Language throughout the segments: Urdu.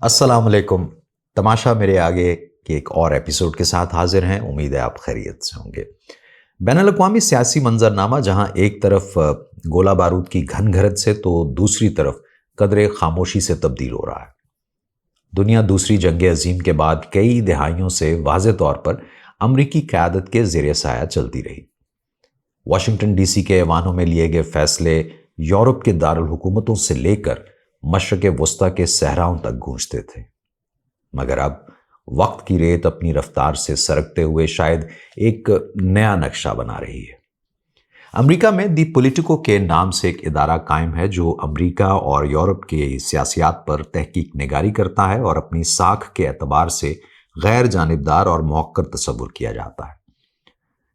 السلام علیکم۔ تماشا میرے آگے کے ایک اور ایپیسوڈ کے ساتھ حاضر ہیں۔ امید ہے آپ خیریت سے ہوں گے۔ بین الاقوامی سیاسی منظرنامہ جہاں ایک طرف گولہ بارود کی گھن گھرت سے تو دوسری طرف قدرے خاموشی سے تبدیل ہو رہا ہے۔ دنیا دوسری جنگ عظیم کے بعد کئی دہائیوں سے واضح طور پر امریکی قیادت کے زیر سایہ چلتی رہی۔ واشنگٹن ڈی سی کے ایوانوں میں لیے گئے فیصلے یورپ کے دارالحکومتوں سے لے کر مشرق وسطیٰ کے صحراؤں تک گونجتے تھے، مگر اب وقت کی ریت اپنی رفتار سے سرکتے ہوئے شاید ایک نیا نقشہ بنا رہی ہے۔ امریکہ میں دی پولیٹیکو کے نام سے ایک ادارہ قائم ہے جو امریکہ اور یورپ کے سیاسیات پر تحقیق نگاری کرتا ہے اور اپنی ساکھ کے اعتبار سے غیر جانبدار اور موقر تصور کیا جاتا ہے۔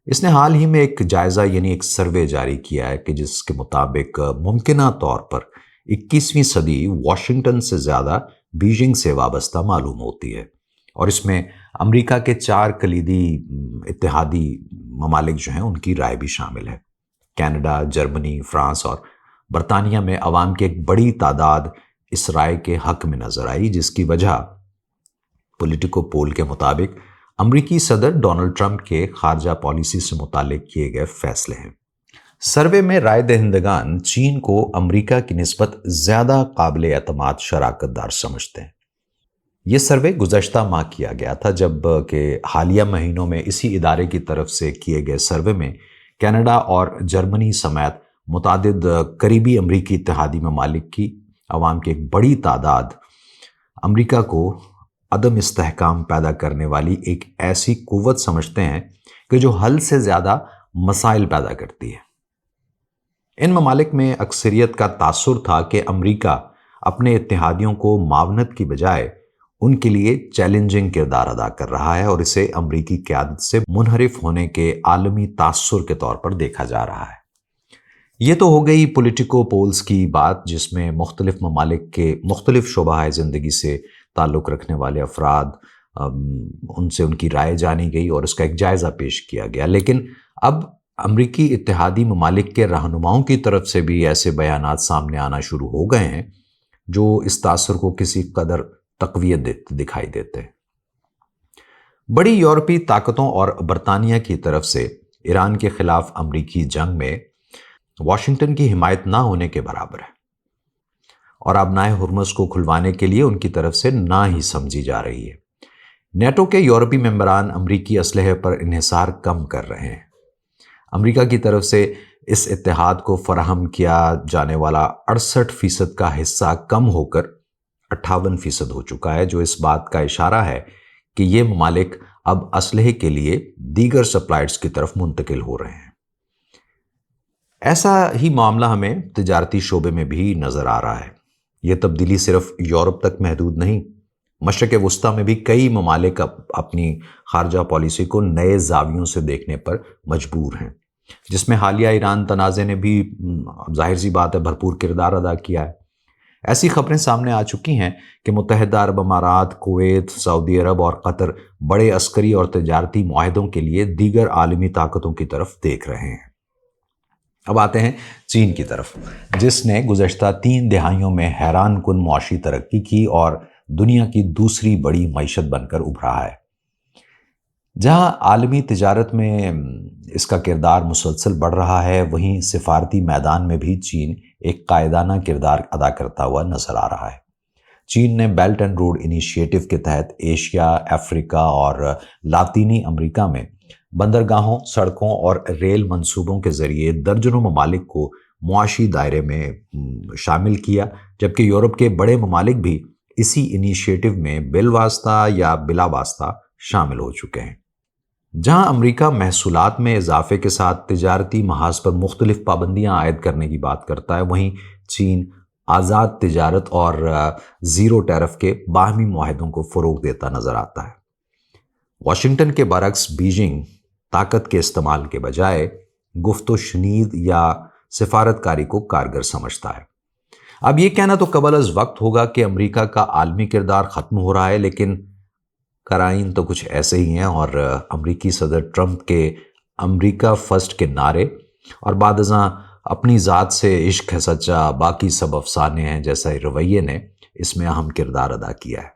اس نے حال ہی میں ایک جائزہ یعنی ایک سروے جاری کیا ہے کہ جس کے مطابق ممکنہ طور پر 21ویں صدی واشنگٹن سے زیادہ بیجنگ سے وابستہ معلوم ہوتی ہے، اور اس میں امریکہ کے 4 کلیدی اتحادی ممالک جو ہیں ان کی رائے بھی شامل ہے۔ کینیڈا، جرمنی، فرانس اور برطانیہ میں عوام کی ایک بڑی تعداد اس رائے کے حق میں نظر آئی، جس کی وجہ پولیٹیکو پول کے مطابق امریکی صدر ڈونلڈ ٹرمپ کے خارجہ پالیسی سے متعلق کیے گئے فیصلے ہیں۔ سروے میں رائے دہندگان چین کو امریکہ کی نسبت زیادہ قابل اعتماد شراکت دار سمجھتے ہیں۔ یہ سروے گزشتہ ماہ کیا گیا تھا، جب کہ حالیہ مہینوں میں اسی ادارے کی طرف سے کیے گئے سروے میں کینیڈا اور جرمنی سمیت متعدد قریبی امریکی اتحادی ممالک کی عوام کی ایک بڑی تعداد امریکہ کو عدم استحکام پیدا کرنے والی ایک ایسی قوت سمجھتے ہیں کہ جو حل سے زیادہ مسائل پیدا کرتی ہے۔ ان ممالک میں اکثریت کا تاثر تھا کہ امریکہ اپنے اتحادیوں کو معاونت کی بجائے ان کے لیے چیلنجنگ کردار ادا کر رہا ہے اور اسے امریکی قیادت سے منحرف ہونے کے عالمی تاثر کے طور پر دیکھا جا رہا ہے۔ یہ تو ہو گئی پولیٹیکو پولز کی بات، جس میں مختلف ممالک کے مختلف شعبۂ زندگی سے تعلق رکھنے والے افراد ان سے ان کی رائے جانی گئی اور اس کا ایک جائزہ پیش کیا گیا۔ لیکن اب امریکی اتحادی ممالک کے رہنماؤں کی طرف سے بھی ایسے بیانات سامنے آنا شروع ہو گئے ہیں جو اس تاثر کو کسی قدر تقویت دکھائی دیتے ہیں۔ بڑی یورپی طاقتوں اور برطانیہ کی طرف سے ایران کے خلاف امریکی جنگ میں واشنگٹن کی حمایت نہ ہونے کے برابر ہے، اور آبنائے ہرمز کو کھلوانے کے لیے ان کی طرف سے نہ ہی سمجھی جا رہی ہے۔ نیٹو کے یورپی ممبران امریکی اسلحے پر انحصار کم کر رہے ہیں۔ امریکہ کی طرف سے اس اتحاد کو فراہم کیا جانے والا 68% کا حصہ کم ہو کر 58% ہو چکا ہے، جو اس بات کا اشارہ ہے کہ یہ ممالک اب اسلحے کے لیے دیگر سپلائرز کی طرف منتقل ہو رہے ہیں۔ ایسا ہی معاملہ ہمیں تجارتی شعبے میں بھی نظر آ رہا ہے۔ یہ تبدیلی صرف یورپ تک محدود نہیں، مشرق وسطیٰ میں بھی کئی ممالک اپنی خارجہ پالیسی کو نئے زاویوں سے دیکھنے پر مجبور ہیں، جس میں حالیہ ایران تنازع نے بھی ظاہر سی بات ہے بھرپور کردار ادا کیا ہے۔ ایسی خبریں سامنے آ چکی ہیں کہ متحدہ عرب امارات، کویت، سعودی عرب اور قطر بڑے عسکری اور تجارتی معاہدوں کے لیے دیگر عالمی طاقتوں کی طرف دیکھ رہے ہیں۔ اب آتے ہیں چین کی طرف، جس نے گزشتہ 3 دہائیوں میں حیران کن معاشی ترقی کی اور دنیا کی دوسری بڑی معیشت بن کر ابھرا ہے۔ جہاں عالمی تجارت میں اس کا کردار مسلسل بڑھ رہا ہے، وہیں سفارتی میدان میں بھی چین ایک قائدانہ کردار ادا کرتا ہوا نظر آ رہا ہے۔ چین نے بیلٹ اینڈ روڈ انیشیٹو کے تحت ایشیا، افریقہ اور لاطینی امریکہ میں بندرگاہوں، سڑکوں اور ریل منصوبوں کے ذریعے درجنوں ممالک کو معاشی دائرے میں شامل کیا، جبکہ یورپ کے بڑے ممالک بھی اسی انیشیٹو میں بالواسطہ یا بلا واسطہ شامل ہو چکے ہیں۔ جہاں امریکہ محصولات میں اضافے کے ساتھ تجارتی محاذ پر مختلف پابندیاں عائد کرنے کی بات کرتا ہے، وہیں چین آزاد تجارت اور زیرو ٹیرف کے باہمی معاہدوں کو فروغ دیتا نظر آتا ہے۔ واشنگٹن کے برعکس بیجنگ طاقت کے استعمال کے بجائے گفت و شنید یا سفارتکاری کو کارگر سمجھتا ہے۔ اب یہ کہنا تو قبل از وقت ہوگا کہ امریکہ کا عالمی کردار ختم ہو رہا ہے، لیکن قرائن تو کچھ ایسے ہی ہیں، اور امریکی صدر ٹرمپ کے امریکہ فرسٹ کے نعرے اور بعد ازاں اپنی ذات سے عشق ہے سچا باقی سب افسانے ہیں جیسا رویے نے اس میں اہم کردار ادا کیا ہے۔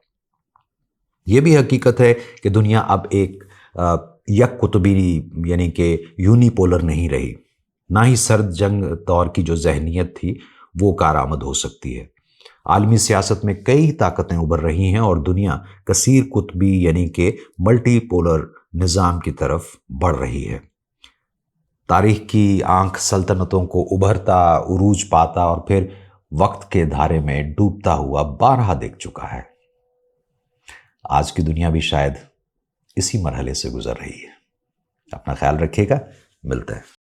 یہ بھی حقیقت ہے کہ دنیا اب ایک یک قطبی یعنی کہ یونیپولر نہیں رہی، نہ ہی سرد جنگ دور کی جو ذہنیت تھی وہ کارآمد ہو سکتی ہے۔ عالمی سیاست میں کئی طاقتیں ابھر رہی ہیں اور دنیا کثیر قطبی یعنی کہ ملٹی پولر نظام کی طرف بڑھ رہی ہے۔ تاریخ کی آنکھ سلطنتوں کو ابھرتا، عروج پاتا اور پھر وقت کے دھارے میں ڈوبتا ہوا بارہا دیکھ چکا ہے۔ آج کی دنیا بھی شاید اسی مرحلے سے گزر رہی ہے۔ اپنا خیال رکھیے گا، ملتے ہیں۔